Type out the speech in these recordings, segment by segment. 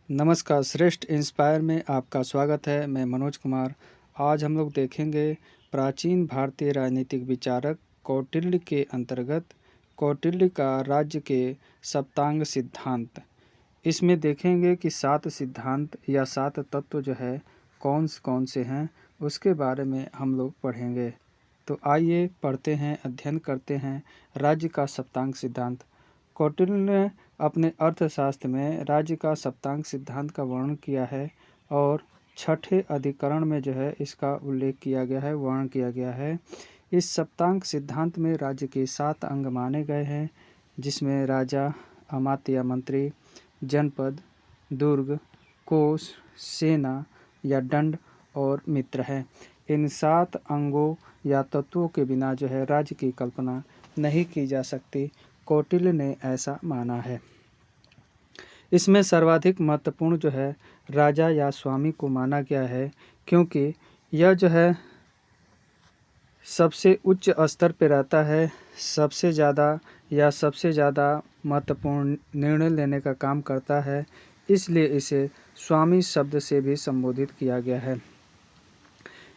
नमस्कार, श्रेष्ठ इंस्पायर में आपका स्वागत है। मैं मनोज कुमार। आज हम लोग देखेंगे प्राचीन भारतीय राजनीतिक विचारक कौटिल्य के अंतर्गत कौटिल्य का राज्य के सप्तांग सिद्धांत। इसमें देखेंगे कि 7 सिद्धांत या 7 तत्व जो है कौन से हैं, उसके बारे में हम लोग पढ़ेंगे। तो आइए पढ़ते हैं, अध्ययन करते हैं राज्य का सप्तांग सिद्धांत। कौटिल्य ने अपने अर्थशास्त्र में राज्य का सप्तांग सिद्धांत का वर्णन किया है और छठे अधिकरण में जो है इसका उल्लेख किया गया है, वर्णन किया गया है। इस सप्तांग सिद्धांत में राज्य के 7 अंग माने गए हैं, जिसमें राजा, अमात्य या मंत्री, जनपद, दुर्ग, कोष, सेना या दंड और मित्र है। इन 7 अंगों या तत्वों के बिना जो है राज्य की कल्पना नहीं की जा सकती। कौटिल्य ने ऐसा माना है। इसमें सर्वाधिक महत्वपूर्ण जो है राजा या स्वामी को माना गया है, क्योंकि यह जो है सबसे उच्च स्तर पर रहता है, सबसे ज़्यादा महत्वपूर्ण निर्णय लेने का काम करता है। इसलिए इसे स्वामी शब्द से भी संबोधित किया गया है।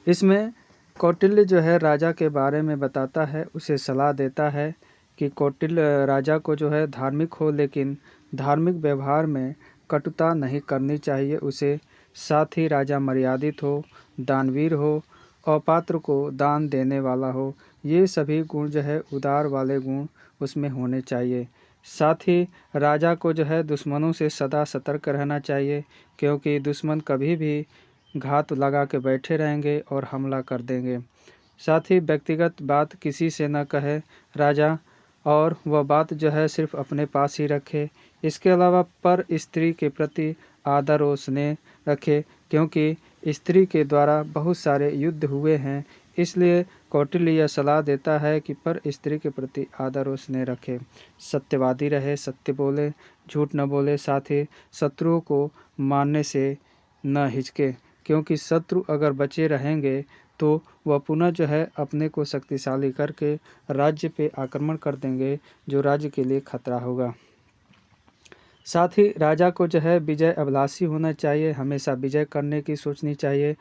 इसमें कौटिल्य जो है राजा के बारे में बताता है, उसे सलाह देता है कि कौटिल्य राजा को जो है धार्मिक हो, लेकिन धार्मिक व्यवहार में कटुता नहीं करनी चाहिए उसे। साथ ही राजा मर्यादित हो, दानवीर हो, अपात्र को दान देने वाला हो। ये सभी गुण जो है उदार वाले गुण उसमें होने चाहिए। साथ ही राजा को जो है दुश्मनों से सदा सतर्क रहना चाहिए, क्योंकि दुश्मन कभी भी घात लगा के बैठे रहेंगे और हमला कर देंगे। साथ ही व्यक्तिगत बात किसी से न कहे राजा, और वह बात जो है सिर्फ अपने पास ही रखे। इसके अलावा पर स्त्री के प्रति आदर और स्नेह रखे, क्योंकि स्त्री के द्वारा बहुत सारे युद्ध हुए हैं। इसलिए कौटिल्य यह सलाह देता है कि पर स्त्री के प्रति आदर और स्नेह रखे। सत्यवादी रहे, सत्य बोले, झूठ न बोले। साथ ही शत्रुओं को मारने से न हिचके, क्योंकि शत्रु अगर बचे रहेंगे तो वह पुनः जो है अपने को शक्तिशाली करके राज्य पे आक्रमण कर देंगे, जो राज्य के लिए खतरा होगा। साथ ही राजा को जो है विजय अभिलाषी होना चाहिए, हमेशा विजय करने की सोचनी चाहिए।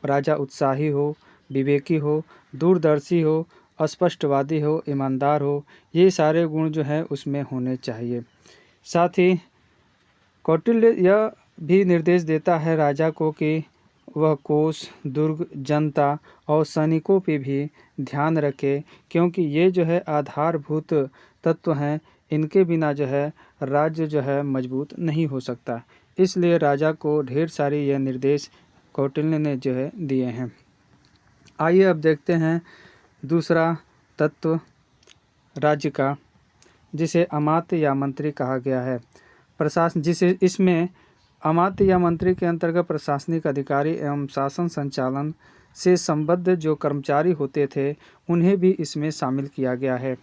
राजा उत्साही हो, विवेकी हो, दूरदर्शी हो, स्पष्टवादी हो, ईमानदार हो। ये सारे गुण जो हैं उसमें होने चाहिए। साथ ही कौटिल्य यह भी निर्देश देता है राजा को कि वह कोष, दुर्ग, जनता और सैनिकों पे भी ध्यान रखे, क्योंकि ये जो है आधारभूत तत्व हैं। इनके बिना जो है राज्य जो है मजबूत नहीं हो सकता। इसलिए राजा को ढेर सारी यह निर्देश कौटिल्य ने जो है दिए हैं। आइए अब देखते हैं दूसरा तत्व राज्य का, जिसे अमात्य या मंत्री कहा गया है। प्रशासन, जिसे इसमें अमात्य या मंत्री के अंतर्गत प्रशासनिक अधिकारी एवं शासन संचालन से संबद्ध जो कर्मचारी होते थे, उन्हें भी इसमें शामिल किया गया है।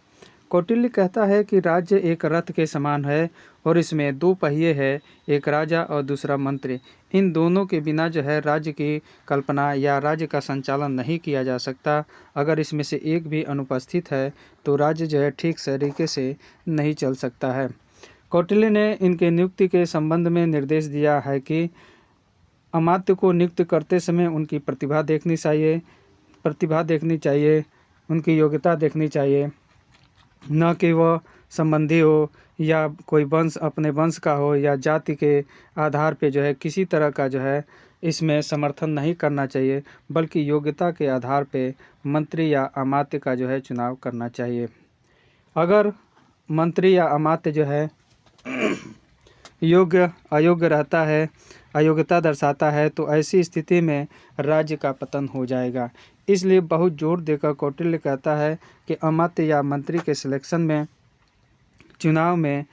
कौटिल्य कहता है कि राज्य एक रथ के समान है और इसमें 2 पहिए हैं, एक राजा और दूसरा मंत्री। इन दोनों के बिना जो है राज्य की कल्पना या राज्य का संचालन नहीं किया जा सकता। अगर इसमें से एक भी अनुपस्थित है तो राज्य जो है ठीक तरीके से नहीं चल सकता है। कौटिल्य ने इनके नियुक्ति के संबंध में निर्देश दिया है कि अमात्य को नियुक्त करते समय उनकी प्रतिभा देखनी चाहिए, उनकी योग्यता देखनी चाहिए, न कि वह संबंधी हो या कोई वंश अपने वंश का हो या जाति के आधार पे जो है किसी तरह का जो है इसमें समर्थन नहीं करना चाहिए, बल्कि योग्यता के आधार पे मंत्री या अमात्य का जो है चुनाव करना चाहिए। अगर मंत्री या अमात्य जो है योग्य अयोग्य रहता है, अयोग्यता दर्शाता है, तो ऐसी स्थिति में राज्य का पतन हो जाएगा। इसलिए बहुत जोर देकर कौटिल्य कहता है कि अमात्य या मंत्री के सिलेक्शन में, चुनाव में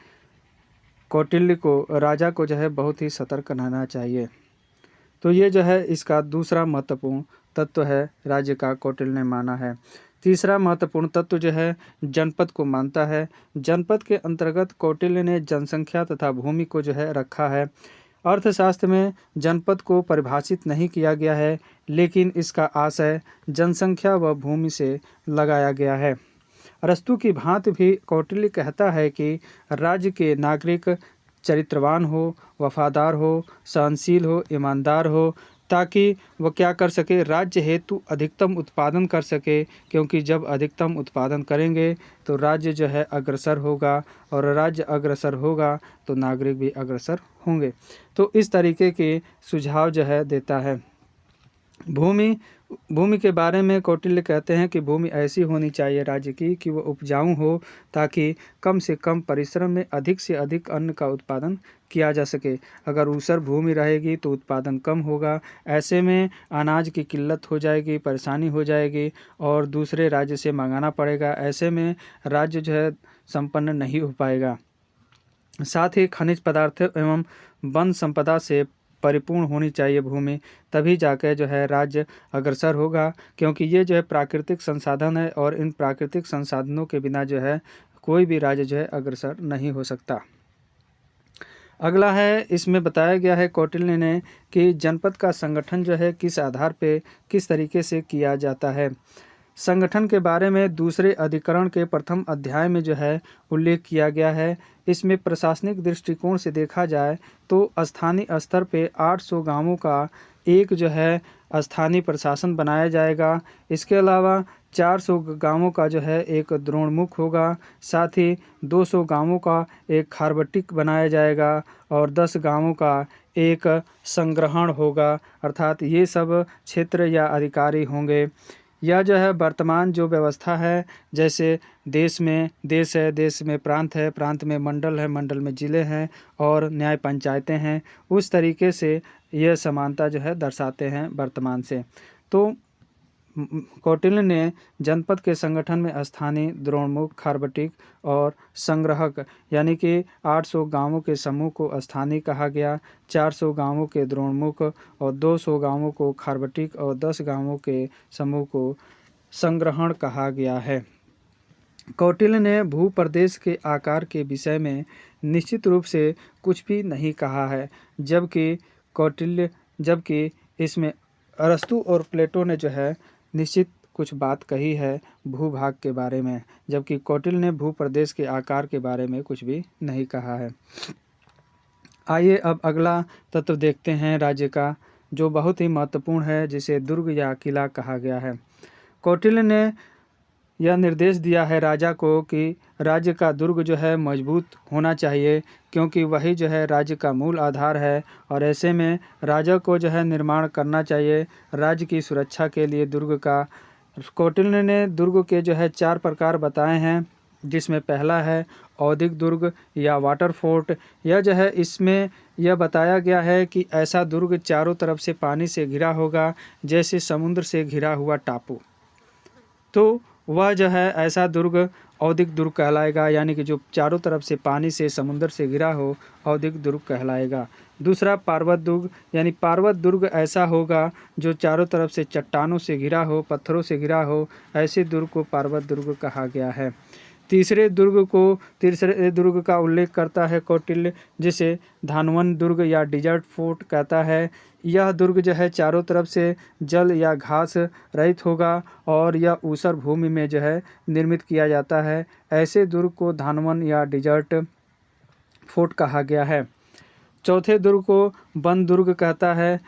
कौटिल्य को, राजा को जो है बहुत ही सतर्क रहना चाहिए। तो ये जो है इसका दूसरा महत्वपूर्ण तत्व है राज्य का, कौटिल्य ने माना है। तीसरा महत्वपूर्ण तत्व जो है जनपद को मानता है। जनपद के अंतर्गत कौटिल्य ने जनसंख्या तथा भूमि को जो है रखा है। अर्थशास्त्र में जनपद को परिभाषित नहीं किया गया है, लेकिन इसका आशय जनसंख्या व भूमि से लगाया गया है। अरस्तु की भांति भी कौटिल्य कहता है कि राज्य के नागरिक चरित्रवान हो, वफादार हो, सहनशील हो, ईमानदार हो, ताकि वह क्या कर सके, राज्य हेतु अधिकतम उत्पादन कर सके। क्योंकि जब अधिकतम उत्पादन करेंगे तो राज्य जो है अग्रसर होगा, और राज्य अग्रसर होगा तो नागरिक भी अग्रसर होंगे। तो इस तरीके के सुझाव जो है देता है। भूमि के बारे में कौटिल्य कहते हैं कि भूमि ऐसी होनी चाहिए राज्य की कि वो उपजाऊ हो, ताकि कम से कम परिश्रम में अधिक से अधिक अन्न का उत्पादन किया जा सके। अगर ऊसर भूमि रहेगी तो उत्पादन कम होगा, ऐसे में अनाज की किल्लत हो जाएगी, परेशानी हो जाएगी और दूसरे राज्य से मंगाना पड़ेगा। ऐसे में राज्य जो है संपन्न नहीं हो पाएगा। साथ ही खनिज पदार्थ एवं वन संपदा से परिपूर्ण होनी चाहिए भूमि, तभी जाकर जो है राज्य अग्रसर होगा। क्योंकि ये जो है प्राकृतिक संसाधन है, और इन प्राकृतिक संसाधनों के बिना जो है कोई भी राज्य जो है अग्रसर नहीं हो सकता। अगला है, इसमें बताया गया है कौटिल्य ने कि जनपद का संगठन जो है किस आधार पे किस तरीके से किया जाता है। संगठन के बारे में दूसरे अधिकरण के प्रथम अध्याय में जो है उल्लेख किया गया है। इसमें प्रशासनिक दृष्टिकोण से देखा जाए तो स्थानीय स्तर पे 800 गांवों का एक जो है स्थानीय प्रशासन बनाया जाएगा। इसके अलावा 400 गांवों का जो है एक द्रोणमुख होगा। साथ ही 200 गांवों का एक खारबट्टिक बनाया जाएगा, और 10 गांवों का एक संग्रहण होगा। अर्थात ये सब क्षेत्र या अधिकारी होंगे। यह जो है वर्तमान जो व्यवस्था है, जैसे देश है, देश में प्रांत है, प्रांत में मंडल है, मंडल में जिले हैं और न्याय पंचायतें हैं, उस तरीके से यह समानता जो है दर्शाते हैं वर्तमान से। तो कौटिल्य ने जनपद के संगठन में स्थानीय, द्रोणमुख, खारबट्टिक और संग्रहक यानी कि 800 गांवों के समूह को स्थानीय कहा गया, 400 गांवों के द्रोणमुख और 200 गांवों को खारबट्टिक और 10 गांवों के समूह को संग्रहण कहा गया है। कौटिल्य ने भूप्रदेश के आकार के विषय में निश्चित रूप से कुछ भी नहीं कहा है, जबकि इसमें अरस्तु और प्लेटो ने जो है निश्चित कुछ बात कही है भूभाग के बारे में, जबकि कौटिल्य ने भूप्रदेश के आकार के बारे में कुछ भी नहीं कहा है। आइए अब अगला तत्व देखते हैं राज्य का, जो बहुत ही महत्वपूर्ण है, जिसे दुर्ग या किला कहा गया है। कौटिल्य ने यह निर्देश दिया है राजा को कि राज्य का दुर्ग जो है मजबूत होना चाहिए, क्योंकि वही जो है राज्य का मूल आधार है, और ऐसे में राजा को जो है निर्माण करना चाहिए राज्य की सुरक्षा के लिए दुर्ग का। कौटिल्य ने दुर्ग के जो है 4 प्रकार बताए हैं, जिसमें पहला है औद्योगिक दुर्ग या वाटर फोर्ट। यह जो है इसमें यह बताया गया है कि ऐसा दुर्ग चारों तरफ से पानी से घिरा होगा, जैसे समुद्र से घिरा हुआ टापू। तो वह जो है ऐसा दुर्ग औद्योगिक दुर्ग कहलाएगा, यानी कि जो चारों तरफ से पानी से, समुद्र से घिरा हो, औद्योगिक दुर्ग कहलाएगा। दूसरा पार्वत दुर्ग, यानी पार्वत दुर्ग ऐसा होगा जो चारों तरफ से चट्टानों से घिरा हो, पत्थरों से घिरा हो, ऐसे दुर्ग को पार्वत दुर्ग कहा गया है। तीसरे दुर्ग का उल्लेख करता है कौटिल्य, जिसे धानवन दुर्ग या डिजर्ट फोर्ट कहता है। यह दुर्ग जो है चारों तरफ से जल या घास रहित होगा, और यह ऊसर भूमि में जो है निर्मित किया जाता है। ऐसे दुर्ग को धानवन या डिजर्ट फोर्ट कहा गया है। चौथे दुर्ग को वन दुर्ग कहता है,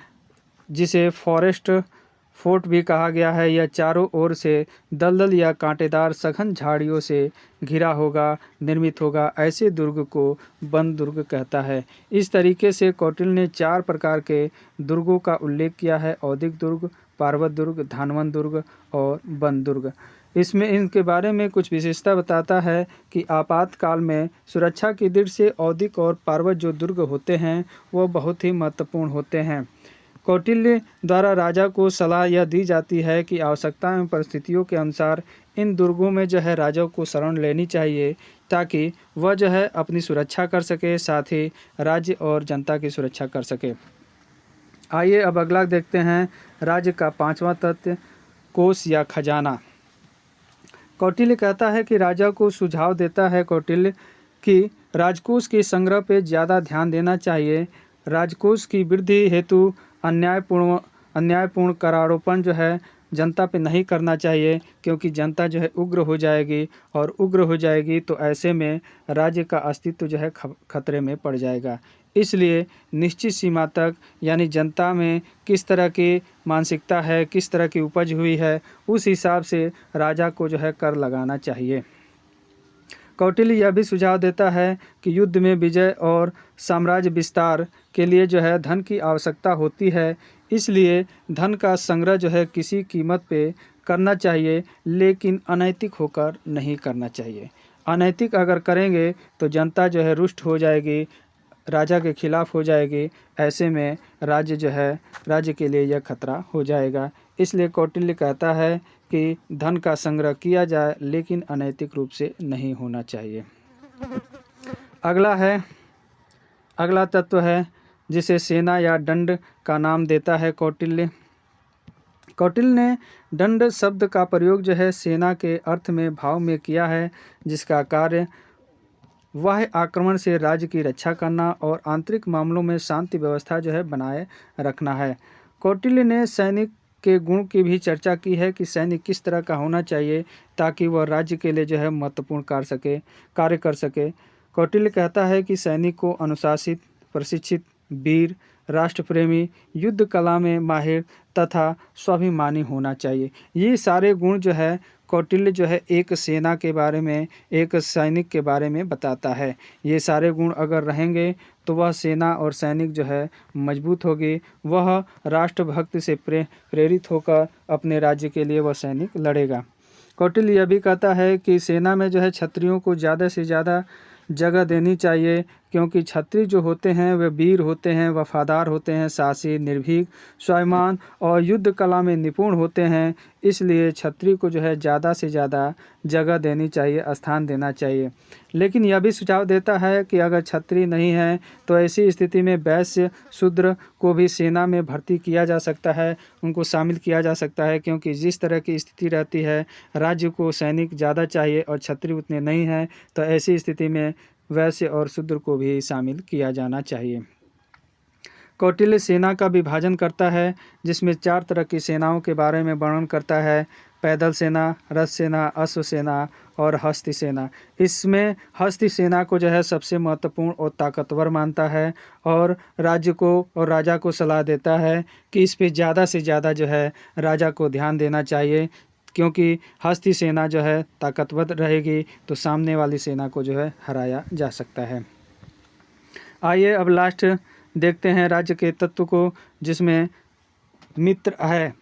जिसे फॉरेस्ट फोर्ट भी कहा गया है। यह चारों ओर से दलदल या कांटेदार सघन झाड़ियों से घिरा होगा, निर्मित होगा। ऐसे दुर्ग को वन दुर्ग कहता है। इस तरीके से कौटिल्य ने 4 प्रकार के दुर्गों का उल्लेख किया है: औद्योगिक दुर्ग, पार्वत दुर्ग, धानवन दुर्ग और वन दुर्ग। इसमें इनके बारे में कुछ विशेषता बताता है कि आपातकाल में सुरक्षा की दृष्टि से औद्योगिक और पार्वत जो दुर्ग होते हैं वह बहुत ही महत्वपूर्ण होते हैं। कौटिल्य द्वारा राजा को सलाह यह दी जाती है कि आवश्यकता एवं परिस्थितियों के अनुसार इन दुर्गों में जो है राजा को शरण लेनी चाहिए, ताकि वह जो है अपनी सुरक्षा कर सके, साथ ही राज्य और जनता की सुरक्षा कर सके। आइए अब अगला देखते हैं, राज्य का 5वां तत्व, कोष या खजाना। कौटिल्य कहता है कि राजा को सुझाव देता है कौटिल्य कि राजकोष के संग्रह पर ज़्यादा ध्यान देना चाहिए। राजकोष की वृद्धि हेतु अन्यायपूर्ण करारोपण जो है जनता पे नहीं करना चाहिए, क्योंकि जनता जो है उग्र हो जाएगी, और उग्र हो जाएगी तो ऐसे में राज्य का अस्तित्व जो है खतरे में पड़ जाएगा। इसलिए निश्चित सीमा तक, यानी जनता में किस तरह की मानसिकता है, किस तरह की उपज हुई है, उस हिसाब से राजा को जो है कर लगाना चाहिए। कौटिल्य यह भी सुझाव देता है कि युद्ध में विजय और साम्राज्य विस्तार के लिए जो है धन की आवश्यकता होती है, इसलिए धन का संग्रह जो है किसी कीमत पे करना चाहिए, लेकिन अनैतिक होकर नहीं करना चाहिए। अनैतिक अगर करेंगे तो जनता जो है रुष्ट हो जाएगी, राजा के खिलाफ हो जाएगी, ऐसे में राज्य के लिए यह खतरा हो जाएगा। इसलिए कौटिल्य कहता है कि धन का संग्रह किया जाए, लेकिन अनैतिक रूप से नहीं होना चाहिए। अगला तत्व है जिसे सेना या दंड का नाम देता है कौटिल्य। कौटिल्य ने दंड शब्द का प्रयोग जो है सेना के अर्थ में भाव में किया है, जिसका कार्य बाह्य आक्रमण से राज्य की रक्षा करना और आंतरिक मामलों में शांति व्यवस्था जो है बनाए रखना है। कौटिल्य ने सैनिक के गुण की भी चर्चा की है कि सैनिक किस तरह का होना चाहिए ताकि वह राज्य के लिए जो है महत्वपूर्ण कार्य कर सके। कौटिल्य कहता है कि सैनिक को अनुशासित, प्रशिक्षित, वीर, राष्ट्रप्रेमी, युद्ध कला में माहिर तथा स्वाभिमानी होना चाहिए। ये सारे गुण जो है कौटिल्य जो है एक सेना के बारे में, एक सैनिक के बारे में बताता है। ये सारे गुण अगर रहेंगे तो वह सेना और सैनिक जो है मजबूत होगी, वह राष्ट्रभक्ति से प्रेरित होकर अपने राज्य के लिए वह सैनिक लड़ेगा। कौटिल्य यह भी कहता है कि सेना में जो है क्षत्रियों को ज़्यादा से ज़्यादा जगह देनी चाहिए, क्योंकि क्षत्रिय जो होते हैं वे वीर होते हैं, वफादार होते हैं, साहसी, निर्भीक, स्वाभिमान और युद्ध कला में निपुण होते हैं। इसलिए क्षत्रिय को जो है ज़्यादा से ज़्यादा जगह देनी चाहिए, स्थान देना चाहिए। लेकिन यह भी सुझाव देता है कि अगर क्षत्रिय नहीं है तो ऐसी स्थिति में वैश्य, शूद्र को भी सेना में भर्ती किया जा सकता है, उनको शामिल किया जा सकता है, क्योंकि जिस तरह की स्थिति रहती है, राज्य को सैनिक ज़्यादा चाहिए और क्षत्रिय उतने नहीं हैं, तो ऐसी स्थिति में वैश्य और शूद्र को भी शामिल किया जाना चाहिए। कौटिल्य सेना का विभाजन करता है, जिसमें 4 तरह की सेनाओं के बारे में वर्णन करता है: पैदल सेना, रथ सेना, अश्व सेना और हस्ती सेना। इसमें हस्ती सेना को जो है सबसे महत्वपूर्ण और ताकतवर मानता है, और राज्य को और राजा को सलाह देता है कि इस पे ज़्यादा से ज़्यादा जो है राजा को ध्यान देना चाहिए, क्योंकि हस्ती सेना जो है ताकतवर रहेगी तो सामने वाली सेना को जो है हराया जा सकता है। आइए अब लास्ट देखते हैं राज्य के तत्व को, जिसमें मित्र है।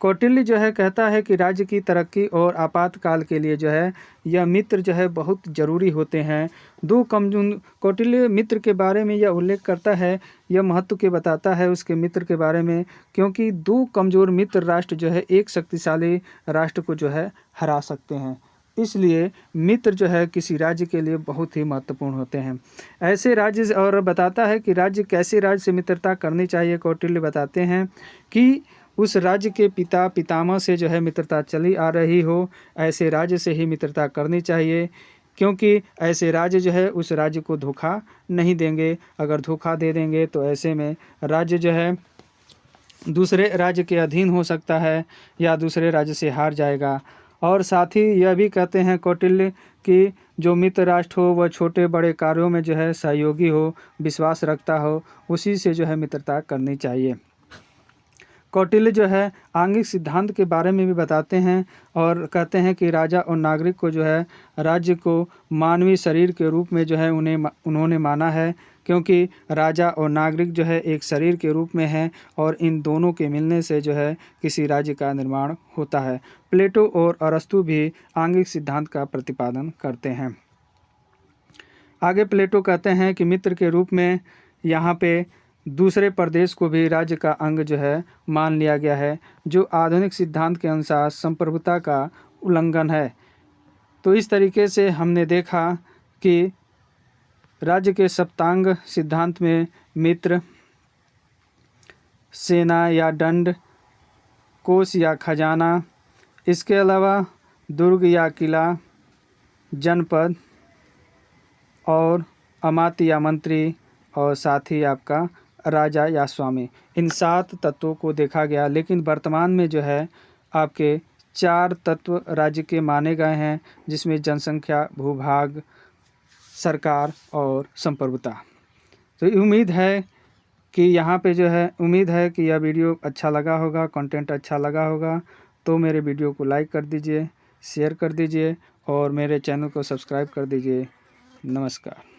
कौटिल्य जो है कहता है कि राज्य की तरक्की और आपातकाल के लिए जो है यह मित्र जो है बहुत ज़रूरी होते हैं। कौटिल्य मित्र के बारे में यह उल्लेख करता है, यह महत्व के बताता है उसके मित्र के बारे में, क्योंकि 2 कमज़ोर मित्र राष्ट्र जो है एक शक्तिशाली राष्ट्र को जो है हरा सकते हैं। इसलिए मित्र जो है किसी राज्य के लिए बहुत ही महत्वपूर्ण होते हैं। ऐसे राज्य, और बताता है कि राज्य कैसे राज्य से मित्रता करनी चाहिए। कौटिल्य बताते हैं कि उस राज्य के पितामह से जो है मित्रता चली आ रही हो, ऐसे राज्य से ही मित्रता करनी चाहिए, क्योंकि ऐसे राज्य जो है उस राज्य को धोखा नहीं देंगे। अगर धोखा दे देंगे तो ऐसे में राज्य जो है दूसरे राज्य के अधीन हो सकता है या दूसरे राज्य से हार जाएगा। और साथ ही यह भी कहते हैं कौटिल्य कि जो मित्र राष्ट्र हो वह छोटे बड़े कार्यों में जो है सहयोगी हो, विश्वास रखता हो, उसी से जो है मित्रता करनी चाहिए। कौटिल्य जो है आंगिक सिद्धांत के बारे में भी बताते हैं और कहते हैं कि राजा और नागरिक को जो है राज्य को मानवीय शरीर के रूप में जो है उन्होंने माना है, क्योंकि राजा और नागरिक जो है एक शरीर के रूप में है और इन दोनों के मिलने से जो है किसी राज्य का निर्माण होता है। प्लेटो और अरस्तु भी आंगिक सिद्धांत का प्रतिपादन करते हैं। आगे प्लेटो कहते हैं कि मित्र के रूप में यहाँ पे दूसरे प्रदेश को भी राज्य का अंग जो है मान लिया गया है, जो आधुनिक सिद्धांत के अनुसार संप्रभुता का उल्लंघन है। तो इस तरीके से हमने देखा कि राज्य के सप्तांग सिद्धांत में मित्र, सेना या दंड, कोष या खजाना, इसके अलावा दुर्ग या किला, जनपद और अमात्य या मंत्री, और साथ ही आपका राजा या स्वामी, इन 7 तत्वों को देखा गया। लेकिन वर्तमान में जो है आपके 4 तत्व राज्य के माने गए हैं, जिसमें जनसंख्या, भूभाग, सरकार और संप्रभुता। तो उम्मीद है कि यहाँ पे जो है उम्मीद है कि यह वीडियो अच्छा लगा होगा, कंटेंट अच्छा लगा होगा। तो मेरे वीडियो को लाइक कर दीजिए, शेयर कर दीजिए और मेरे चैनल को सब्सक्राइब कर दीजिए। नमस्कार।